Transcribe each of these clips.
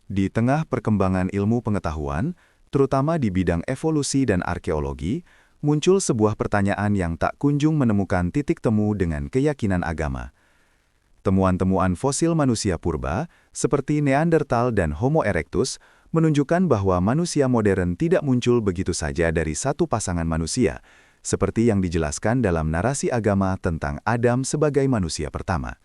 Di tengah perkembangan ilmu pengetahuan, terutama di bidang evolusi dan arkeologi, muncul sebuah pertanyaan yang tak kunjung menemukan titik temu dengan keyakinan agama. Temuan-temuan fosil manusia purba, seperti Neanderthal dan Homo erectus, menunjukkan bahwa manusia modern tidak muncul begitu saja dari satu pasangan manusia, seperti yang dijelaskan dalam narasi agama tentang Adam sebagai manusia pertama.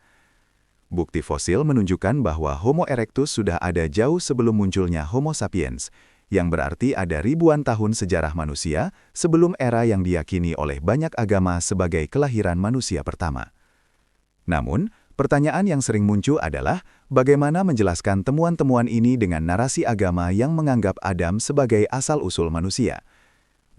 Bukti fosil menunjukkan bahwa Homo erectus sudah ada jauh sebelum munculnya Homo sapiens, yang berarti ada ribuan tahun sejarah manusia sebelum era yang diyakini oleh banyak agama sebagai kelahiran manusia pertama. Namun, pertanyaan yang sering muncul adalah bagaimana menjelaskan temuan-temuan ini dengan narasi agama yang menganggap Adam sebagai asal-usul manusia.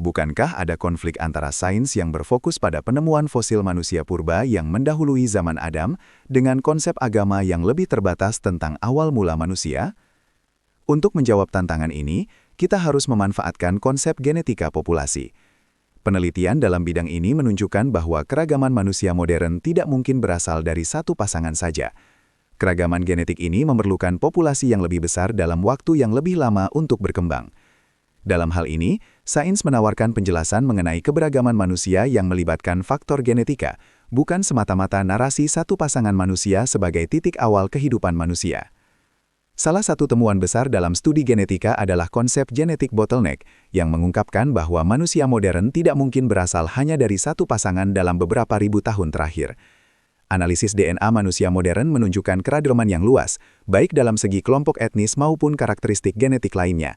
Bukankah ada konflik antara sains yang berfokus pada penemuan fosil manusia purba yang mendahului zaman Adam dengan konsep agama yang lebih terbatas tentang awal mula manusia? Untuk menjawab tantangan ini, kita harus memanfaatkan konsep genetika populasi. Penelitian dalam bidang ini menunjukkan bahwa keragaman manusia modern tidak mungkin berasal dari satu pasangan saja. Keragaman genetik ini memerlukan populasi yang lebih besar dalam waktu yang lebih lama untuk berkembang. Dalam hal ini, sains menawarkan penjelasan mengenai keberagaman manusia yang melibatkan faktor genetika, bukan semata-mata narasi satu pasangan manusia sebagai titik awal kehidupan manusia. Salah satu temuan besar dalam studi genetika adalah konsep genetic bottleneck, yang mengungkapkan bahwa manusia modern tidak mungkin berasal hanya dari satu pasangan dalam beberapa ribu tahun terakhir. Analisis DNA manusia modern menunjukkan keragaman yang luas, baik dalam segi kelompok etnis maupun karakteristik genetik lainnya.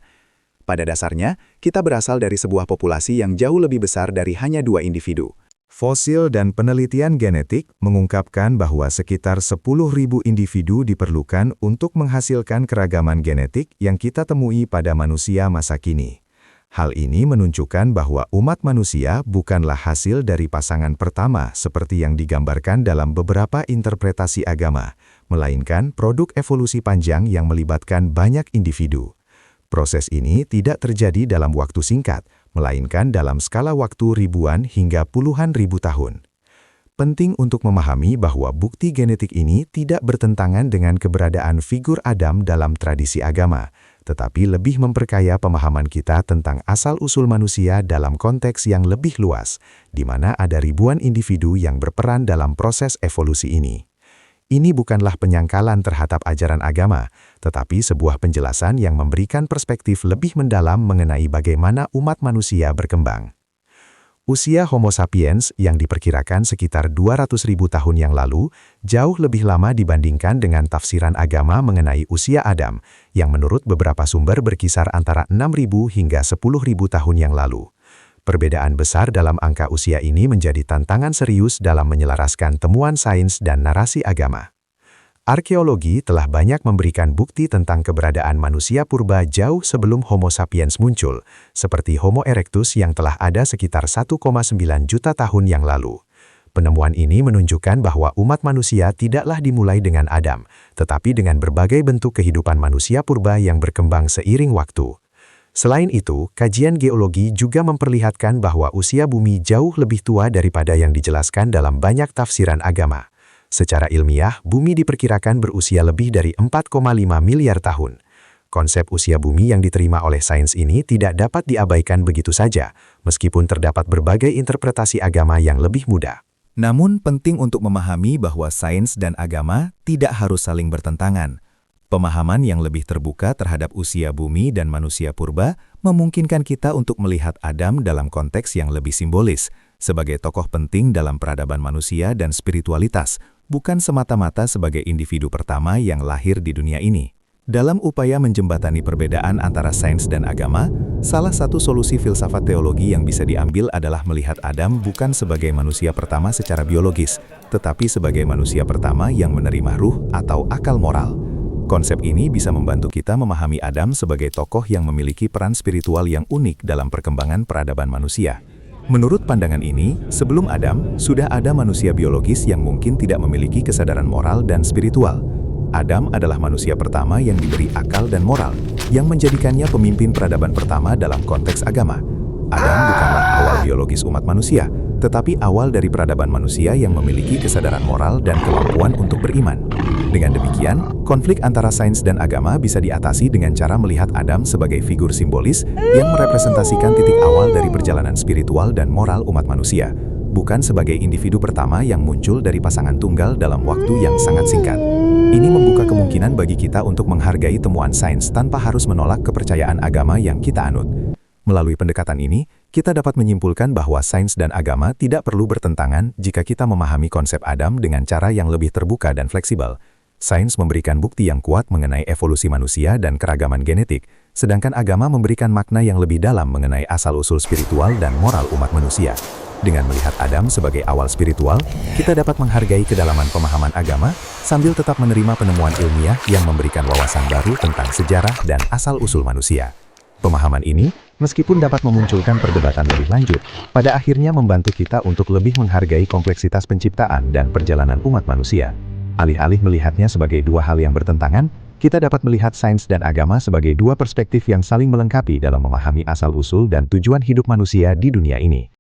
Pada dasarnya, kita berasal dari sebuah populasi yang jauh lebih besar dari hanya dua individu. Fosil dan penelitian genetik mengungkapkan bahwa sekitar 10.000 individu diperlukan untuk menghasilkan keragaman genetik yang kita temui pada manusia masa kini. Hal ini menunjukkan bahwa umat manusia bukanlah hasil dari pasangan pertama seperti yang digambarkan dalam beberapa interpretasi agama, melainkan produk evolusi panjang yang melibatkan banyak individu. Proses ini tidak terjadi dalam waktu singkat, melainkan dalam skala waktu ribuan hingga puluhan ribu tahun. Penting untuk memahami bahwa bukti genetik ini tidak bertentangan dengan keberadaan figur Adam dalam tradisi agama, tetapi lebih memperkaya pemahaman kita tentang asal-usul manusia dalam konteks yang lebih luas, di mana ada ribuan individu yang berperan dalam proses evolusi ini. Ini bukanlah penyangkalan terhadap ajaran agama, tetapi sebuah penjelasan yang memberikan perspektif lebih mendalam mengenai bagaimana umat manusia berkembang. Usia Homo sapiens yang diperkirakan sekitar 200.000 tahun yang lalu, jauh lebih lama dibandingkan dengan tafsiran agama mengenai usia Adam, yang menurut beberapa sumber berkisar antara 6.000 hingga 10.000 tahun yang lalu. Perbedaan besar dalam angka usia ini menjadi tantangan serius dalam menyelaraskan temuan sains dan narasi agama. Arkeologi telah banyak memberikan bukti tentang keberadaan manusia purba jauh sebelum Homo sapiens muncul, seperti Homo erectus yang telah ada sekitar 1,9 juta tahun yang lalu. Penemuan ini menunjukkan bahwa umat manusia tidaklah dimulai dengan Adam, tetapi dengan berbagai bentuk kehidupan manusia purba yang berkembang seiring waktu. Selain itu, kajian geologi juga memperlihatkan bahwa usia bumi jauh lebih tua daripada yang dijelaskan dalam banyak tafsiran agama. Secara ilmiah, bumi diperkirakan berusia lebih dari 4,5 miliar tahun. Konsep usia bumi yang diterima oleh sains ini tidak dapat diabaikan begitu saja, meskipun terdapat berbagai interpretasi agama yang lebih muda. Namun penting untuk memahami bahwa sains dan agama tidak harus saling bertentangan. Pemahaman yang lebih terbuka terhadap usia bumi dan manusia purba memungkinkan kita untuk melihat Adam dalam konteks yang lebih simbolis, sebagai tokoh penting dalam peradaban manusia dan spiritualitas, bukan semata-mata sebagai individu pertama yang lahir di dunia ini. Dalam upaya menjembatani perbedaan antara sains dan agama, salah satu solusi filsafat teologi yang bisa diambil adalah melihat Adam bukan sebagai manusia pertama secara biologis, tetapi sebagai manusia pertama yang menerima ruh atau akal moral. Konsep ini bisa membantu kita memahami Adam sebagai tokoh yang memiliki peran spiritual yang unik dalam perkembangan peradaban manusia. Menurut pandangan ini, sebelum Adam, sudah ada manusia biologis yang mungkin tidak memiliki kesadaran moral dan spiritual. Adam adalah manusia pertama yang diberi akal dan moral, yang menjadikannya pemimpin peradaban pertama dalam konteks agama. Adam bukanlah awal biologis umat manusia, tetapi awal dari peradaban manusia yang memiliki kesadaran moral dan kemampuan untuk beriman. Dengan demikian, konflik antara sains dan agama bisa diatasi dengan cara melihat Adam sebagai figur simbolis yang merepresentasikan titik awal dari perjalanan spiritual dan moral umat manusia, bukan sebagai individu pertama yang muncul dari pasangan tunggal dalam waktu yang sangat singkat. Ini membuka kemungkinan bagi kita untuk menghargai temuan sains tanpa harus menolak kepercayaan agama yang kita anut. Melalui pendekatan ini, kita dapat menyimpulkan bahwa sains dan agama tidak perlu bertentangan jika kita memahami konsep Adam dengan cara yang lebih terbuka dan fleksibel. Sains memberikan bukti yang kuat mengenai evolusi manusia dan keragaman genetik, sedangkan agama memberikan makna yang lebih dalam mengenai asal-usul spiritual dan moral umat manusia. Dengan melihat Adam sebagai awal spiritual, kita dapat menghargai kedalaman pemahaman agama sambil tetap menerima penemuan ilmiah yang memberikan wawasan baru tentang sejarah dan asal-usul manusia. Pemahaman ini, meskipun dapat memunculkan perdebatan lebih lanjut, pada akhirnya membantu kita untuk lebih menghargai kompleksitas penciptaan dan perjalanan umat manusia. Alih-alih melihatnya sebagai dua hal yang bertentangan, kita dapat melihat sains dan agama sebagai dua perspektif yang saling melengkapi dalam memahami asal-usul dan tujuan hidup manusia di dunia ini.